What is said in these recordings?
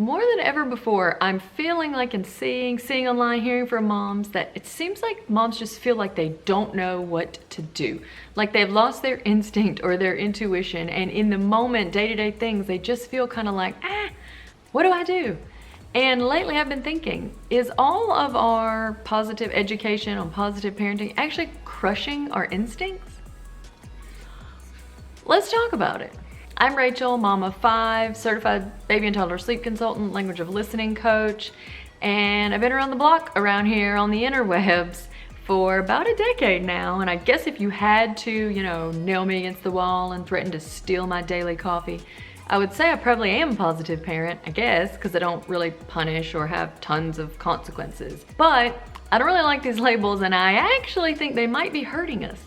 more than ever before, I'm feeling like and seeing online, hearing from moms that it seems like moms just feel like they don't know what to do. Like they've lost their instinct or their intuition, and in the moment, day-to-day things, they just feel kind of like, what do I do? And lately I've been thinking, is all of our positive education on positive parenting actually crushing our instincts? Let's talk about it. I'm Rachel, mom of 5, certified baby and toddler sleep consultant, language of listening coach, and I've been around the block around here on the interwebs for about a decade now. And I guess if you had to, nail me against the wall and threaten to steal my daily coffee, I would say I probably am a positive parent, I guess, because I don't really punish or have tons of consequences. But I don't really like these labels, and I actually think they might be hurting us.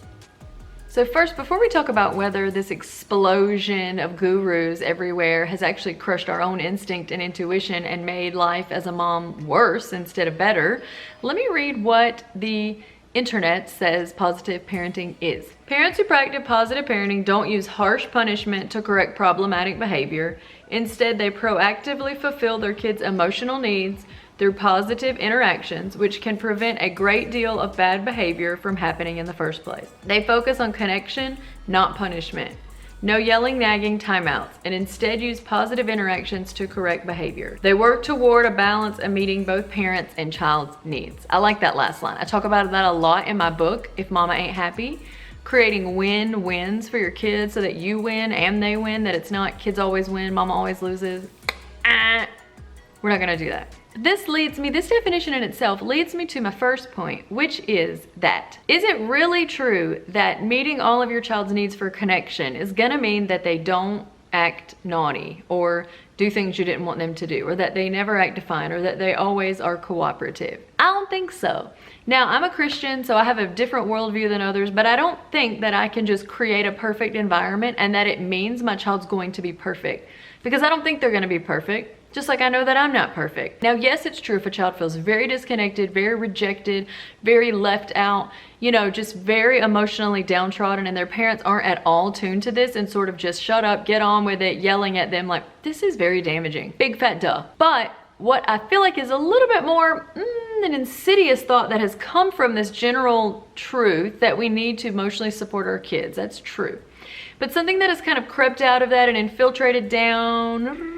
So first, before we talk about whether this explosion of gurus everywhere has actually crushed our own instinct and intuition and made life as a mom worse instead of better, let me read what the internet says positive parenting is. Parents who practice positive parenting don't use harsh punishment to correct problematic behavior. Instead, they proactively fulfill their kids' emotional needs through positive interactions, which can prevent a great deal of bad behavior from happening in the first place. They focus on connection, not punishment. No yelling, nagging, timeouts, and instead use positive interactions to correct behavior. They work toward a balance of meeting both parents' and child's needs. I like that last line. I talk about that a lot in my book, If Mama Ain't Happy. Creating win-wins for your kids so that you win and they win, that it's not kids always win, mama always loses. We're not gonna do that. This definition in itself leads me to my first point, which is that, is it really true that meeting all of your child's needs for connection is gonna mean that they don't act naughty or do things you didn't want them to do, or that they never act defiant, or that they always are cooperative? I don't think so. Now, I'm a Christian, so I have a different worldview than others, but I don't think that I can just create a perfect environment and that it means my child's going to be perfect, because I don't think they're gonna be perfect. Just like I know that I'm not perfect. Now, yes, it's true if a child feels very disconnected, very rejected, very left out, just very emotionally downtrodden, and their parents aren't at all tuned to this and sort of just shut up, get on with it, yelling at them, like, this is very damaging. Big fat duh. But what I feel like is a little bit more an insidious thought that has come from this general truth that we need to emotionally support our kids. That's true. But something that has kind of crept out of that and infiltrated down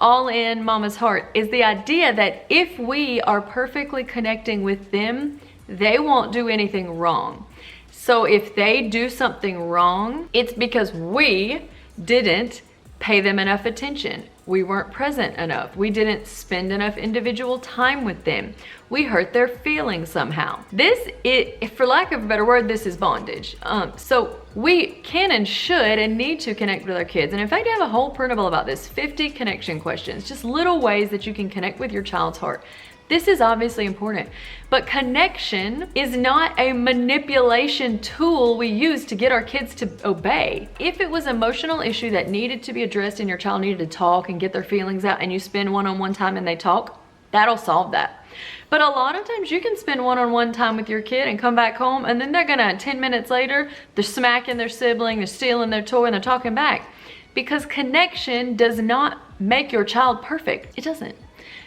all in mama's heart is the idea that if we are perfectly connecting with them, they won't do anything wrong. So if they do something wrong, it's because we didn't pay them enough attention. We weren't present enough. We didn't spend enough individual time with them. We hurt their feelings somehow. For lack of a better word, this is bondage. So we can and should and need to connect with our kids. And in fact, I have a whole printable about this, 50 connection questions, just little ways that you can connect with your child's heart. This is obviously important, but connection is not a manipulation tool we use to get our kids to obey. If it was an emotional issue that needed to be addressed and your child needed to talk and get their feelings out, and you spend one-on-one time and they talk, that'll solve that. But a lot of times you can spend one-on-one time with your kid and come back home, and then they're gonna, 10 minutes later, they're smacking their sibling, they're stealing their toy, and they're talking back. Because connection does not make your child perfect. It doesn't.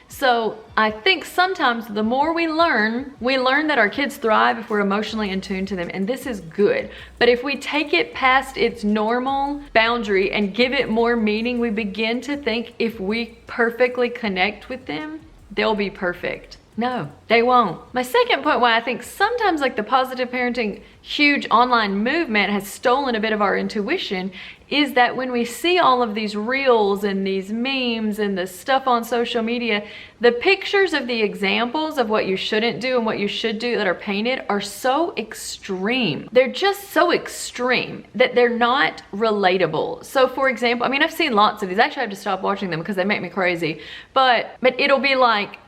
So I think sometimes the more we learn that our kids thrive if we're emotionally in tune to them, and this is good. But if we take it past its normal boundary and give it more meaning, we begin to think if we perfectly connect with them, they'll be perfect. No, they won't. My second point why I think sometimes like the positive parenting huge online movement has stolen a bit of our intuition is that when we see all of these reels and these memes and the stuff on social media, the pictures of the examples of what you shouldn't do and what you should do that are painted are so extreme. They're just so extreme that they're not relatable. So for example, I've seen lots of these. Actually, I have to stop watching them because they make me crazy. But it'll be like,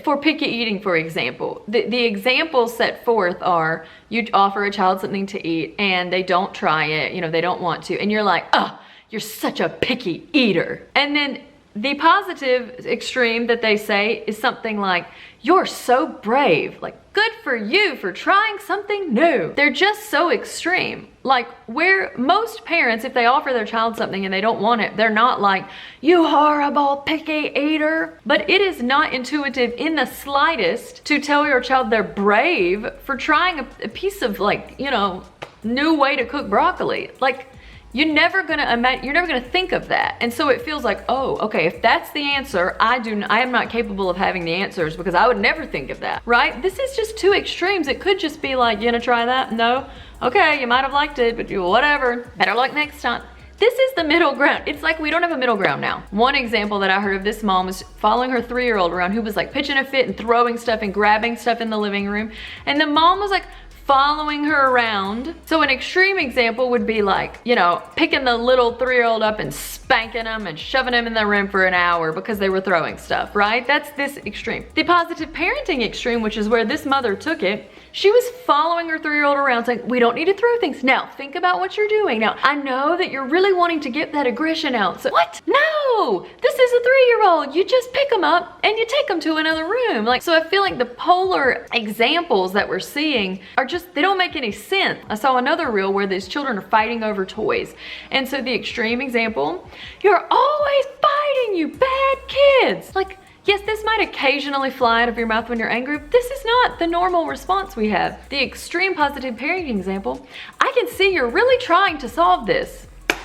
for picky eating, for example, the examples set forth are you offer a child something to eat and they don't try it, they don't want to, and you're like, oh, you're such a picky eater. And then the positive extreme that they say is something like, you're so brave, like good for you for trying something new. They're just so extreme. Like, where most parents, if they offer their child something and they don't want it, they're not like, you horrible picky eater. But it is not intuitive in the slightest to tell your child they're brave for trying a piece of, like, you know, new way to cook broccoli. Like, you're never gonna think of that. And so it feels like, oh, okay, if that's the answer, I am not capable of having the answers because I would never think of that, right? This is just two extremes. It could just be like, you gonna try that? No? Okay, you might have liked it, but whatever. Better luck next time. This is the middle ground. It's like we don't have a middle ground now. One example that I heard of this mom was following her 3-year-old around who was like pitching a fit and throwing stuff and grabbing stuff in the living room. And the mom was like, following her around. So an extreme example would be like, you know, picking the little 3-year-old up and spanking them and shoving them in the room for an hour because they were throwing stuff, right? That's this extreme. The positive parenting extreme, which is where this mother took it, she was following her 3-year-old around saying, we don't need to throw things. Now, think about what you're doing. Now, I know that you're really wanting to get that aggression out. So, what? No, this is a 3-year-old. You just pick them up and you take them to another room. Like, so I feel like the polar examples that we're seeing are just, they don't make any sense. I saw another reel where these children are fighting over toys. And so the extreme example, you're always fighting, you bad kids. Like, yes, this might occasionally fly out of your mouth when you're angry, but this is not the normal response we have. The extreme positive parenting example, I can see you're really trying to solve this. No,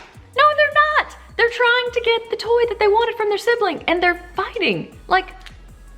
they're not. They're trying to get the toy that they wanted from their sibling and they're fighting. Like,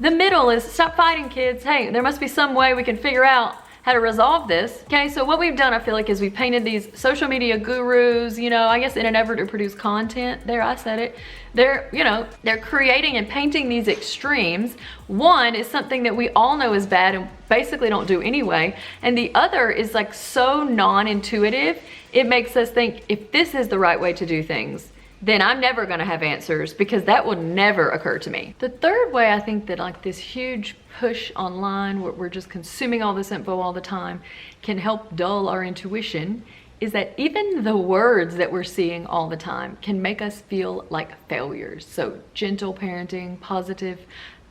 the middle is stop fighting, kids. Hey, there must be some way we can figure out how to resolve this. Okay, so what we've done, I feel like, is we've painted these social media gurus, you know, I guess in an effort to produce content. There, I said it. They're, you know, they're creating and painting these extremes. One is something that we all know is bad and basically don't do anyway. And the other is like so non-intuitive, it makes us think if this is the right way to do things, then I'm never gonna have answers because that would never occur to me. The third way I think that like this huge push online where we're just consuming all this info all the time can help dull our intuition is that even the words that we're seeing all the time can make us feel like failures. So gentle parenting, positive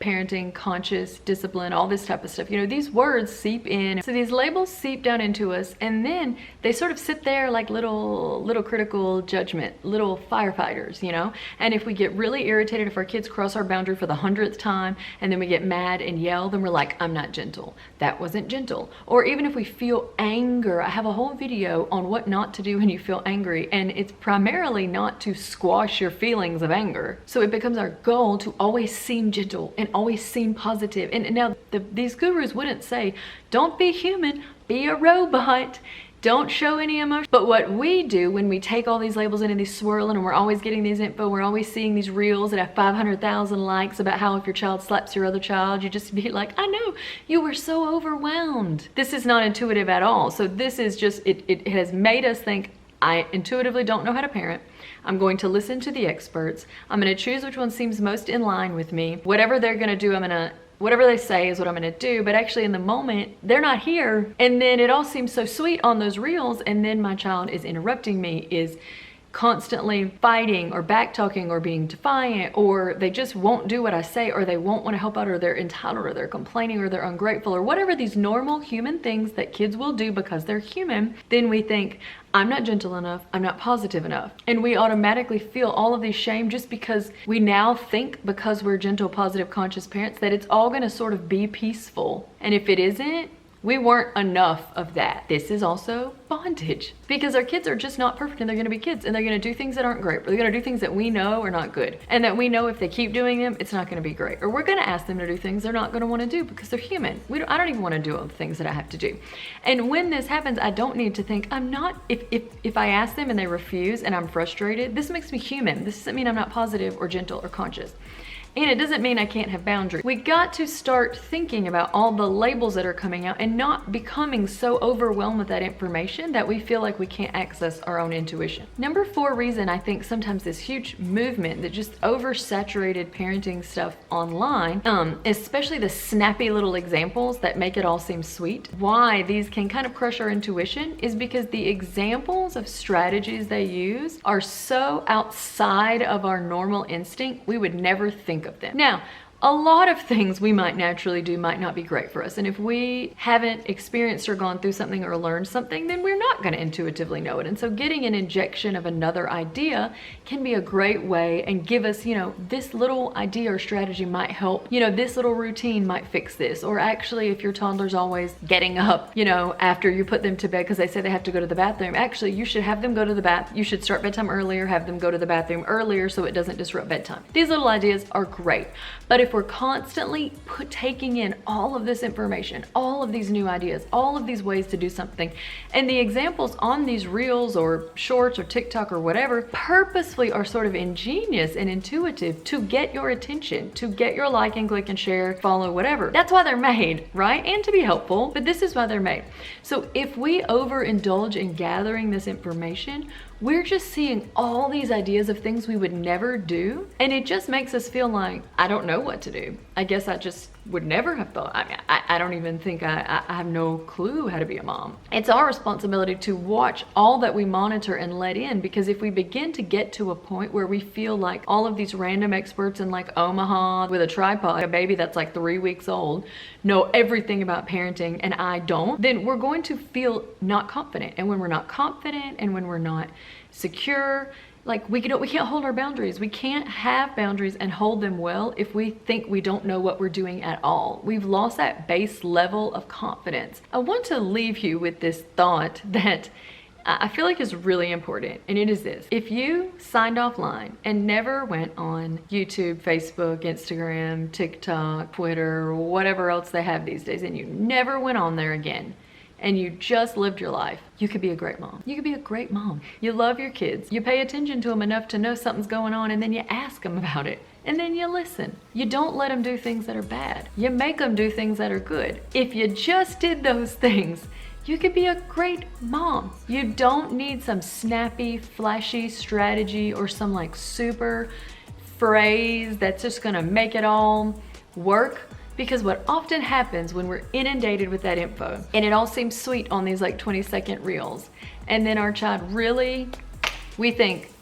parenting, conscious, discipline, all this type of stuff. You know, these words seep in. So these labels seep down into us and then they sort of sit there like little critical judgment, little firefighters, you know? And if we get really irritated if our kids cross our boundary for the 100th time and then we get mad and yell, then we're like, I'm not gentle. That wasn't gentle. Or even if we feel anger, I have a whole video on what not to do when you feel angry. And it's primarily not to squash your feelings of anger. So it becomes our goal to always seem gentle and always seem positive. And now these gurus wouldn't say, don't be human, be a robot, don't show any emotion. But what we do when we take all these labels in and these swirling and we're always getting these info, we're always seeing these reels that have 500,000 likes about how if your child slaps your other child, you just be like, I know, you were so overwhelmed. This is not intuitive at all. So this is just, it has made us think, I intuitively don't know how to parent. I'm going to listen to the experts. I'm going to choose which one seems most in line with me. Whatever they're going to do, whatever they say is what I'm going to do. But actually in the moment, they're not here. And then it all seems so sweet on those reels. And then my child is interrupting me, is constantly fighting or back talking or being defiant, or they just won't do what I say, or they won't want to help out, or they're entitled, or they're complaining, or they're ungrateful, or whatever these normal human things that kids will do because they're human. Then we think, I'm not gentle enough, I'm not positive enough. And we automatically feel all of these shame just because we now think, because we're gentle, positive, conscious parents, that it's all going to sort of be peaceful. And if it isn't, we weren't enough of that. This is also bondage because our kids are just not perfect and they're gonna be kids and they're gonna do things that aren't great, or they're gonna do things that we know are not good and that we know if they keep doing them, it's not gonna be great. Or we're gonna ask them to do things they're not gonna wanna do because they're human. I don't even wanna do all the things that I have to do. And when this happens, I don't need to think, if I ask them and they refuse and I'm frustrated, this makes me human. This doesn't mean I'm not positive or gentle or conscious. And it doesn't mean I can't have boundaries. We got to start thinking about all the labels that are coming out and not becoming so overwhelmed with that information that we feel like we can't access our own intuition. Number 4 reason I think sometimes this huge movement that just oversaturated parenting stuff online, especially the snappy little examples that make it all seem sweet, why these can kind of crush our intuition is because the examples of strategies they use are so outside of our normal instinct, we would never think of them. Now, a lot of things we might naturally do might not be great for us. And if we haven't experienced or gone through something or learned something, then we're not going to intuitively know it. And so getting an injection of another idea can be a great way and give us, this little idea or strategy might help. This little routine might fix this. Or actually, if your toddler's always getting up, after you put them to bed because they say they have to go to the bathroom, actually, you should have them go to the bath. You should start bedtime earlier, have them go to the bathroom earlier so it doesn't disrupt bedtime. These little ideas are great. But if we're constantly taking in all of this information, all of these new ideas, all of these ways to do something, and the examples on these reels or shorts or TikTok or whatever purposefully are sort of ingenious and intuitive to get your attention, to get your like and click and share, follow, whatever. That's why they're made, right? And to be helpful, but this is why they're made. So if we overindulge in gathering this information, we're just seeing all these ideas of things we would never do, and it just makes us feel like, I don't know what to do. I guess I just would never have thought. I don't even think I have no clue how to be a mom. It's our responsibility to watch all that we monitor and let in, because if we begin to get to a point where we feel like all of these random experts in like Omaha with a tripod, a baby that's like 3 weeks old, know everything about parenting and I don't, then we're going to feel not confident. And when we're not confident and when we're not secure, like we can't hold our boundaries. We can't have boundaries and hold them well if we think we don't know what we're doing at all. We've lost that base level of confidence. I want to leave you with this thought that I feel like is really important, and it is this. If you signed offline and never went on YouTube, Facebook, Instagram, TikTok, Twitter, whatever else they have these days, and you never went on there again, and you just lived your life, you could be a great mom. You could be a great mom. You love your kids. You pay attention to them enough to know something's going on, and then you ask them about it. And then you listen. You don't let them do things that are bad. You make them do things that are good. If you just did those things, you could be a great mom. You don't need some snappy, flashy strategy or some like super phrase that's just gonna make it all work. Because what often happens when we're inundated with that info, and it all seems sweet on these like 20-second reels, and then our child really, we think,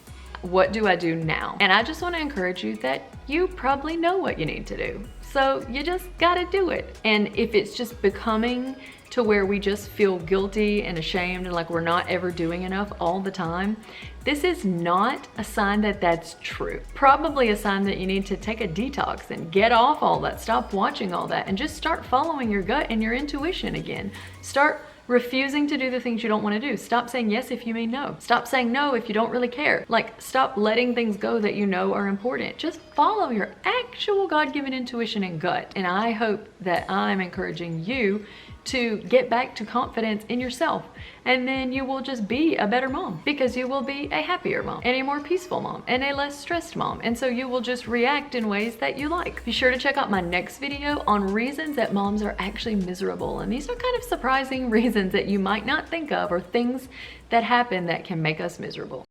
what do I do now? And I just want to encourage you that you probably know what you need to do. So you just gotta do it. And if it's just becoming to where we just feel guilty and ashamed and like we're not ever doing enough all the time, this is not a sign that that's true. Probably a sign that you need to take a detox and get off all that, stop watching all that, and just start following your gut and your intuition again. Start refusing to do the things you don't want to do. Stop saying yes if you mean no. Stop saying no if you don't really care. Like, stop letting things go that you know are important. Just follow your actual God-given intuition and gut. And I hope that I'm encouraging you to get back to confidence in yourself, and then you will just be a better mom, because you will be a happier mom and a more peaceful mom and a less stressed mom, and so you will just react in ways that you like. Be sure to check out my next video on reasons that moms are actually miserable, and these are kind of surprising reasons that you might not think of, or things that happen that can make us miserable.